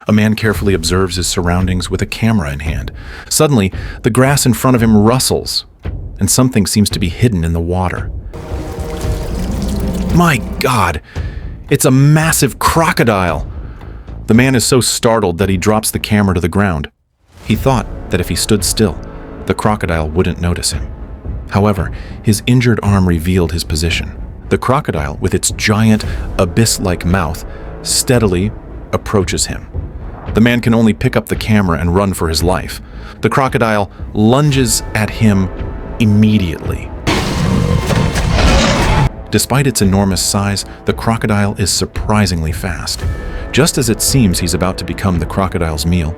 A man carefully observes his surroundings with a camera in hand. Suddenly, the grass in front of him rustles, and something seems to be hidden in the water. My God! It's a massive crocodile! The man is so startled that he drops the camera to the ground. He thought that if he stood still, the crocodile wouldn't notice him. However, his injured arm revealed his position. The crocodile, with its giant, abyss-like mouth, steadily approaches him. The man can only pick up the camera and run for his life. The crocodile lunges at him immediately. Despite its enormous size, the crocodile is surprisingly fast. Just as it seems he's about to become the crocodile's meal,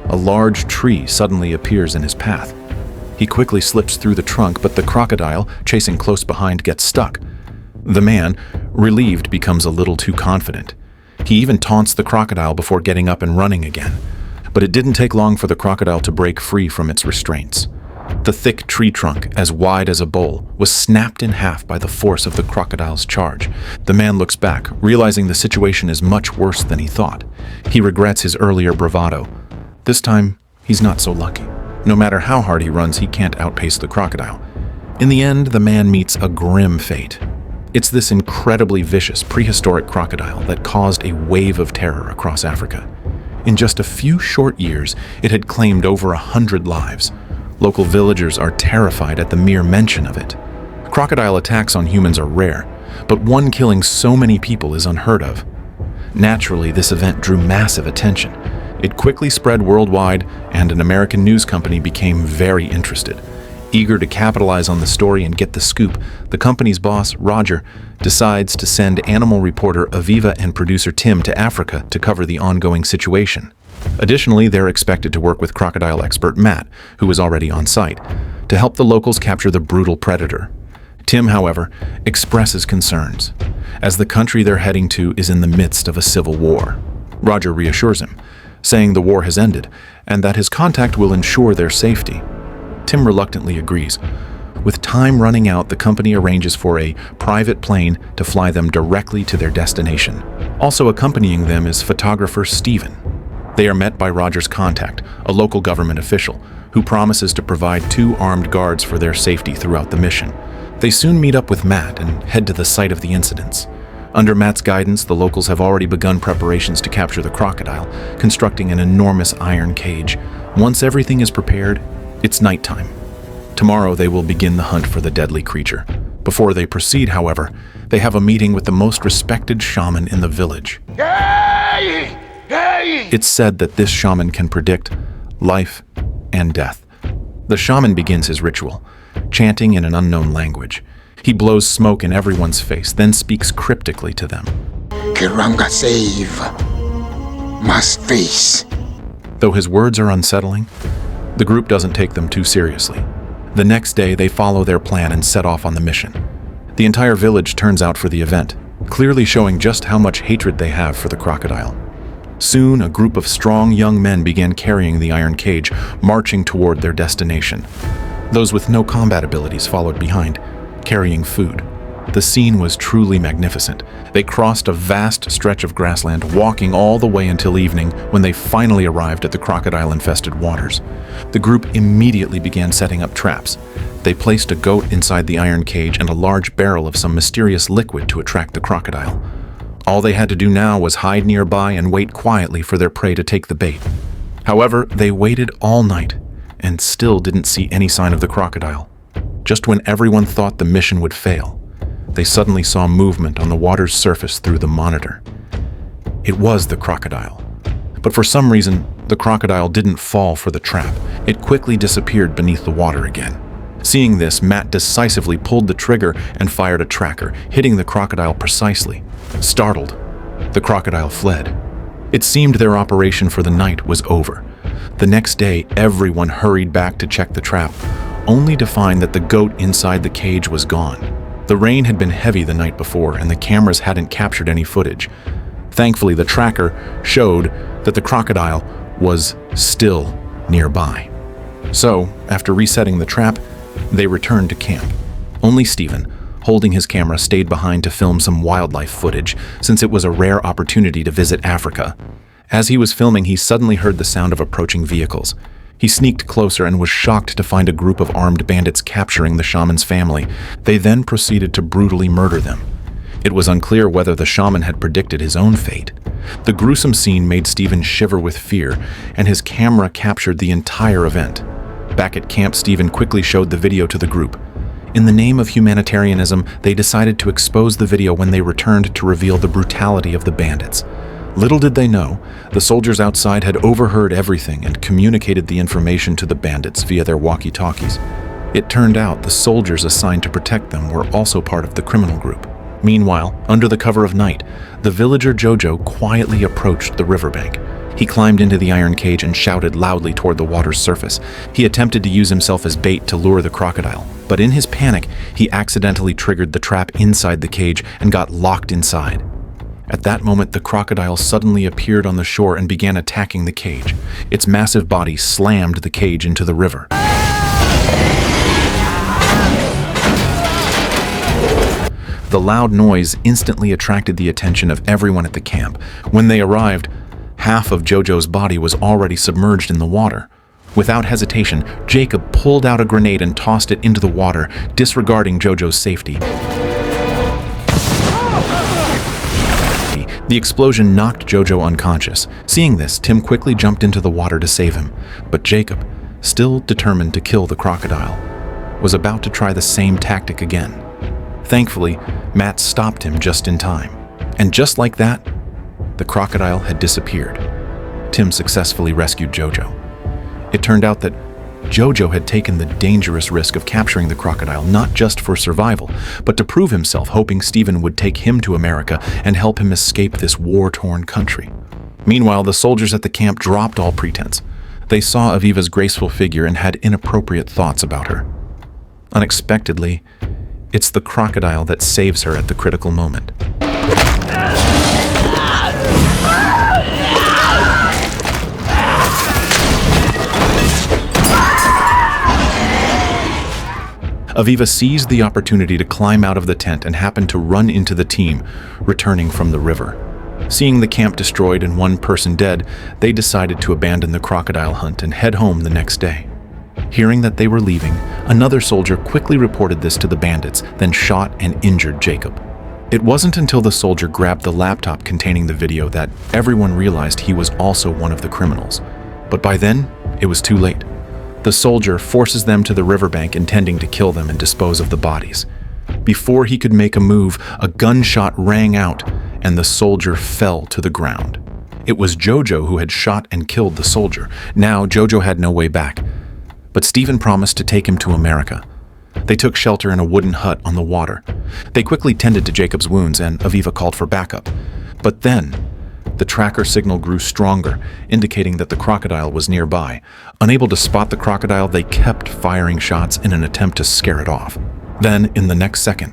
a large tree suddenly appears in his path. He quickly slips through the trunk, but the crocodile, chasing close behind, gets stuck. The man, relieved, becomes a little too confident. He even taunts the crocodile before getting up and running again. But it didn't take long for the crocodile to break free from its restraints. The thick tree trunk, as wide as a bowl, was snapped in half by the force of the crocodile's charge. The man looks back, realizing the situation is much worse than he thought. He regrets his earlier bravado. This time, he's not so lucky. No matter how hard he runs, he can't outpace the crocodile. In the end, the man meets a grim fate. It's this incredibly vicious prehistoric crocodile that caused a wave of terror across Africa. In just a few short years, it had claimed over 100 lives. Local villagers are terrified at the mere mention of it. Crocodile attacks on humans are rare, but one killing so many people is unheard of. Naturally, this event drew massive attention. It quickly spread worldwide, and an American news company became very interested. Eager to capitalize on the story and get the scoop, the company's boss, Roger, decides to send animal reporter Aviva and producer Tim to Africa to cover the ongoing situation. Additionally, they're expected to work with crocodile expert Matt, who is already on site, to help the locals capture the brutal predator. Tim, however, expresses concerns, as the country they're heading to is in the midst of a civil war. Roger reassures him, saying the war has ended and that his contact will ensure their safety. Tim reluctantly agrees. With time running out, the company arranges for a private plane to fly them directly to their destination. Also accompanying them is photographer Steven. They are met by Roger's contact, a local government official, who promises to provide 2 armed guards for their safety throughout the mission. They soon meet up with Matt and head to the site of the incidents. Under Matt's guidance, the locals have already begun preparations to capture the crocodile, constructing an enormous iron cage. Once everything is prepared, it's nighttime. Tomorrow they will begin the hunt for the deadly creature. Before they proceed, however, they have a meeting with the most respected shaman in the village. It's said that this shaman can predict life and death. The shaman begins his ritual, chanting in an unknown language. He blows smoke in everyone's face, then speaks cryptically to them. Kiranga save. Must face. Though his words are unsettling, the group doesn't take them too seriously. The next day, they follow their plan and set off on the mission. The entire village turns out for the event, clearly showing just how much hatred they have for the crocodile. Soon, a group of strong young men began carrying the iron cage, marching toward their destination. Those with no combat abilities followed behind, carrying food. The scene was truly magnificent. They crossed a vast stretch of grassland, walking all the way until evening when they finally arrived at the crocodile-infested waters. The group immediately began setting up traps. They placed a goat inside the iron cage and a large barrel of some mysterious liquid to attract the crocodile. All they had to do now was hide nearby and wait quietly for their prey to take the bait. However, they waited all night and still didn't see any sign of the crocodile. Just when everyone thought the mission would fail, they suddenly saw movement on the water's surface through the monitor. It was the crocodile. But for some reason, the crocodile didn't fall for the trap. It quickly disappeared beneath the water again. Seeing this, Matt decisively pulled the trigger and fired a tracker, hitting the crocodile precisely. Startled, the crocodile fled. It seemed their operation for the night was over. The next day, everyone hurried back to check the trap, only to find that the goat inside the cage was gone. The rain had been heavy the night before, and the cameras hadn't captured any footage. Thankfully, the tracker showed that the crocodile was still nearby. So, after resetting the trap, they returned to camp. Only Steven, holding his camera, stayed behind to film some wildlife footage, since it was a rare opportunity to visit Africa. As he was filming, he suddenly heard the sound of approaching vehicles. He sneaked closer and was shocked to find a group of armed bandits capturing the shaman's family. They then proceeded to brutally murder them. It was unclear whether the shaman had predicted his own fate. The gruesome scene made Stephen shiver with fear, and his camera captured the entire event. Back at camp, Stephen quickly showed the video to the group. In the name of humanitarianism, they decided to expose the video when they returned to reveal the brutality of the bandits. Little did they know, the soldiers outside had overheard everything and communicated the information to the bandits via their walkie-talkies. It turned out the soldiers assigned to protect them were also part of the criminal group. Meanwhile, under the cover of night, the villager Jojo quietly approached the riverbank. He climbed into the iron cage and shouted loudly toward the water's surface. He attempted to use himself as bait to lure the crocodile, but in his panic, he accidentally triggered the trap inside the cage and got locked inside. At that moment, the crocodile suddenly appeared on the shore and began attacking the cage. Its massive body slammed the cage into the river. The loud noise instantly attracted the attention of everyone at the camp. When they arrived, half of Jojo's body was already submerged in the water. Without hesitation, Jacob pulled out a grenade and tossed it into the water, disregarding Jojo's safety. The explosion knocked Jojo unconscious. Seeing this, Tim quickly jumped into the water to save him. But Jacob, still determined to kill the crocodile, was about to try the same tactic again. Thankfully, Matt stopped him just in time. And just like that, the crocodile had disappeared. Tim successfully rescued Jojo. It turned out that Jojo had taken the dangerous risk of capturing the crocodile not just for survival, but to prove himself, hoping Stephen would take him to America and help him escape this war-torn country. Meanwhile, the soldiers at the camp dropped all pretense. They saw Aviva's graceful figure and had inappropriate thoughts about her. Unexpectedly, it's the crocodile that saves her at the critical moment. Aviva seized the opportunity to climb out of the tent and happened to run into the team, returning from the river. Seeing the camp destroyed and one person dead, they decided to abandon the crocodile hunt and head home the next day. Hearing that they were leaving, another soldier quickly reported this to the bandits, then shot and injured Jacob. It wasn't until the soldier grabbed the laptop containing the video that everyone realized he was also one of the criminals. But by then, it was too late. The soldier forces them to the riverbank, intending to kill them and dispose of the bodies. Before he could make a move, a gunshot rang out, and the soldier fell to the ground. It was Jojo who had shot and killed the soldier. Now, Jojo had no way back. But Stephen promised to take him to America. They took shelter in a wooden hut on the water. They quickly tended to Jacob's wounds, and Aviva called for backup. But then, the tracker signal grew stronger, indicating that the crocodile was nearby. Unable to spot the crocodile, they kept firing shots in an attempt to scare it off. Then, in the next second,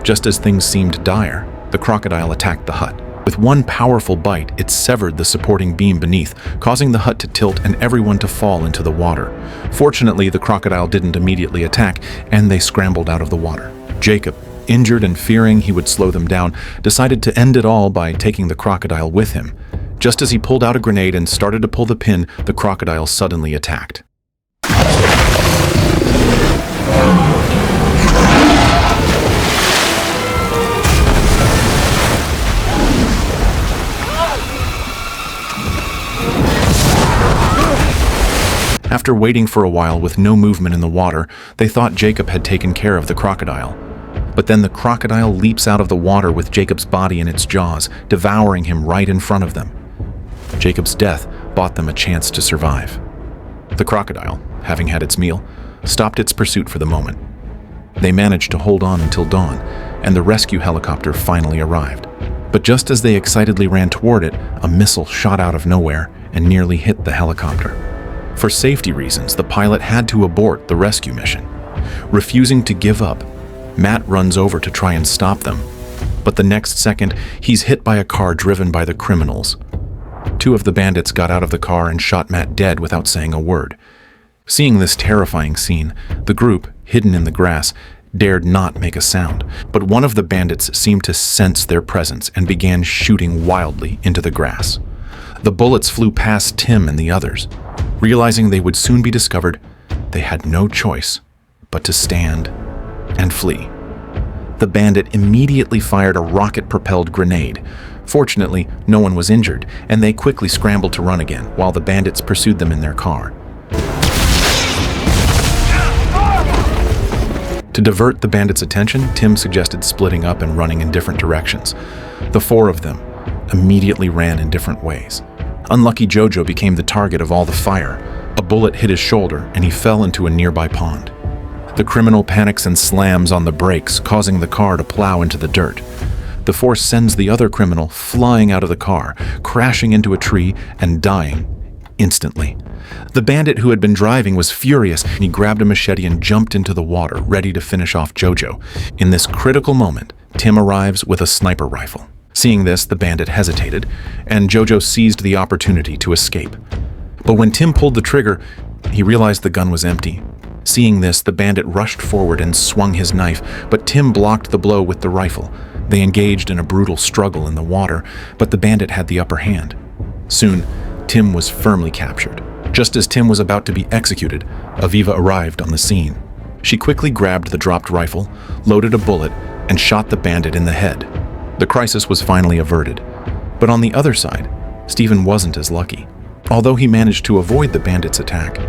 just as things seemed dire, the crocodile attacked the hut. With one powerful bite, it severed the supporting beam beneath, causing the hut to tilt and everyone to fall into the water. Fortunately, the crocodile didn't immediately attack, and they scrambled out of the water. Jacob, injured and fearing he would slow them down, decided to end it all by taking the crocodile with him. Just as he pulled out a grenade and started to pull the pin, the crocodile suddenly attacked. After waiting for a while with no movement in the water, they thought Jacob had taken care of the crocodile. But then the crocodile leaps out of the water with Jacob's body in its jaws, devouring him right in front of them. Jacob's death bought them a chance to survive. The crocodile, having had its meal, stopped its pursuit for the moment. They managed to hold on until dawn, and the rescue helicopter finally arrived. But just as they excitedly ran toward it, a missile shot out of nowhere and nearly hit the helicopter. For safety reasons, the pilot had to abort the rescue mission. Refusing to give up, Matt runs over to try and stop them. But the next second, he's hit by a car driven by the criminals. Two of the bandits got out of the car and shot Matt dead without saying a word. Seeing this terrifying scene, the group, hidden in the grass, dared not make a sound, but one of the bandits seemed to sense their presence and began shooting wildly into the grass. The bullets flew past Tim and the others. Realizing they would soon be discovered, they had no choice but to stand and flee. The bandit immediately fired a rocket-propelled grenade. Fortunately, no one was injured, and they quickly scrambled to run again, while the bandits pursued them in their car. To divert the bandits' attention, Tim suggested splitting up and running in different directions. The four of them immediately ran in different ways. Unlucky Jojo became the target of all the fire. A bullet hit his shoulder, and he fell into a nearby pond. The criminal panics and slams on the brakes, causing the car to plow into the dirt. The force sends the other criminal flying out of the car, crashing into a tree and dying instantly. The bandit who had been driving was furious, and he grabbed a machete and jumped into the water, ready to finish off Jojo. In this critical moment, Tim arrives with a sniper rifle. Seeing this, the bandit hesitated, and Jojo seized the opportunity to escape. But when Tim pulled the trigger, he realized the gun was empty. Seeing this, the bandit rushed forward and swung his knife, but Tim blocked the blow with the rifle. They engaged in a brutal struggle in the water, but the bandit had the upper hand. Soon, Tim was firmly captured. Just as Tim was about to be executed, Aviva arrived on the scene. She quickly grabbed the dropped rifle, loaded a bullet, and shot the bandit in the head. The crisis was finally averted. But on the other side, Stephen wasn't as lucky. Although he managed to avoid the bandit's attack,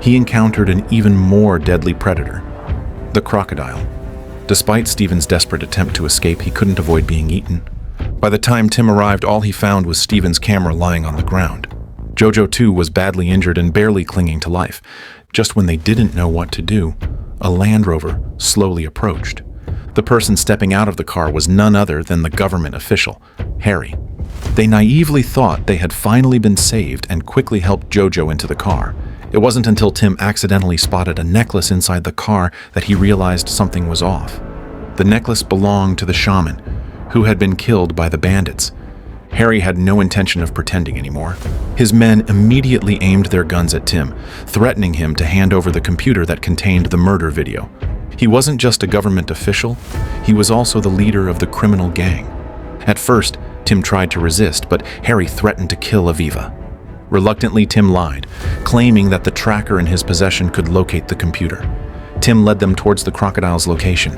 he encountered an even more deadly predator, the crocodile. Despite Stephen's desperate attempt to escape, he couldn't avoid being eaten. By the time Tim arrived, all he found was Stephen's camera lying on the ground. Jojo, too, was badly injured and barely clinging to life. Just when they didn't know what to do, a Land Rover slowly approached. The person stepping out of the car was none other than the government official, Harry. They naively thought they had finally been saved and quickly helped Jojo into the car. It wasn't until Tim accidentally spotted a necklace inside the car that he realized something was off. The necklace belonged to the shaman, who had been killed by the bandits. Harry had no intention of pretending anymore. His men immediately aimed their guns at Tim, threatening him to hand over the computer that contained the murder video. He wasn't just a government official, he was also the leader of the criminal gang. At first, Tim tried to resist, but Harry threatened to kill Aviva. Reluctantly, Tim lied, claiming that the tracker in his possession could locate the computer. Tim led them towards the crocodile's location.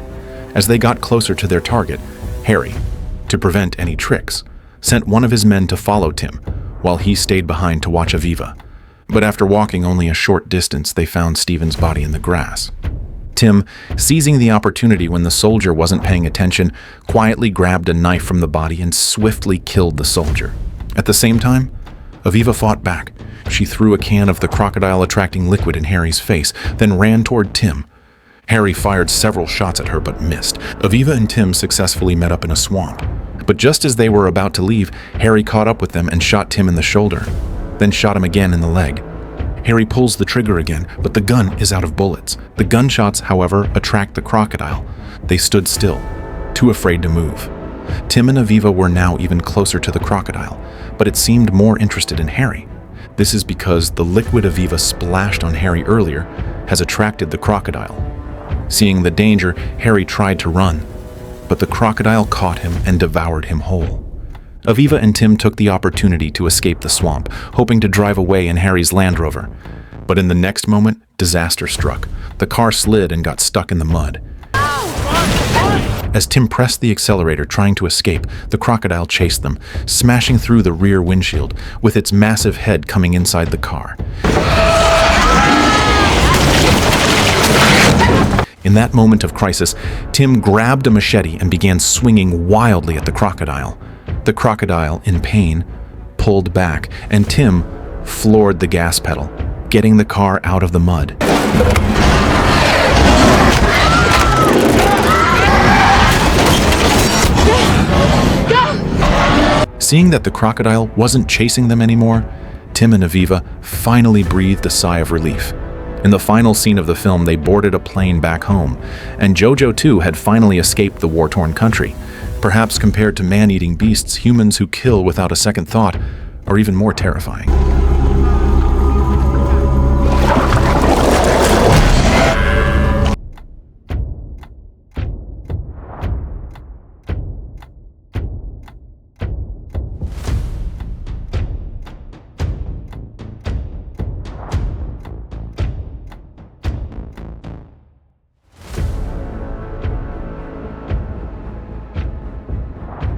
As they got closer to their target, Harry, to prevent any tricks, sent one of his men to follow Tim, while he stayed behind to watch Aviva. But after walking only a short distance, they found Stephen's body in the grass. Tim, seizing the opportunity when the soldier wasn't paying attention, quietly grabbed a knife from the body and swiftly killed the soldier. At the same time, Aviva fought back. She threw a can of the crocodile-attracting liquid in Harry's face, then ran toward Tim. Harry fired several shots at her but missed. Aviva and Tim successfully met up in a swamp. But just as they were about to leave, Harry caught up with them and shot Tim in the shoulder, then shot him again in the leg. Harry pulls the trigger again, but the gun is out of bullets. The gunshots, however, attract the crocodile. They stood still, too afraid to move. Tim and Aviva were now even closer to the crocodile, but it seemed more interested in Harry. This is because the liquid Aviva splashed on Harry earlier has attracted the crocodile. Seeing the danger, Harry tried to run, but the crocodile caught him and devoured him whole. Aviva and Tim took the opportunity to escape the swamp, hoping to drive away in Harry's Land Rover. But in the next moment, disaster struck. The car slid and got stuck in the mud. As Tim pressed the accelerator trying to escape, the crocodile chased them, smashing through the rear windshield, with its massive head coming inside the car. In that moment of crisis, Tim grabbed a machete and began swinging wildly at the crocodile. The crocodile, in pain, pulled back, and Tim floored the gas pedal, getting the car out of the mud. Seeing that the crocodile wasn't chasing them anymore, Tim and Aviva finally breathed a sigh of relief. In the final scene of the film, they boarded a plane back home, and Jojo too had finally escaped the war-torn country. Perhaps compared to man-eating beasts, humans who kill without a second thought are even more terrifying.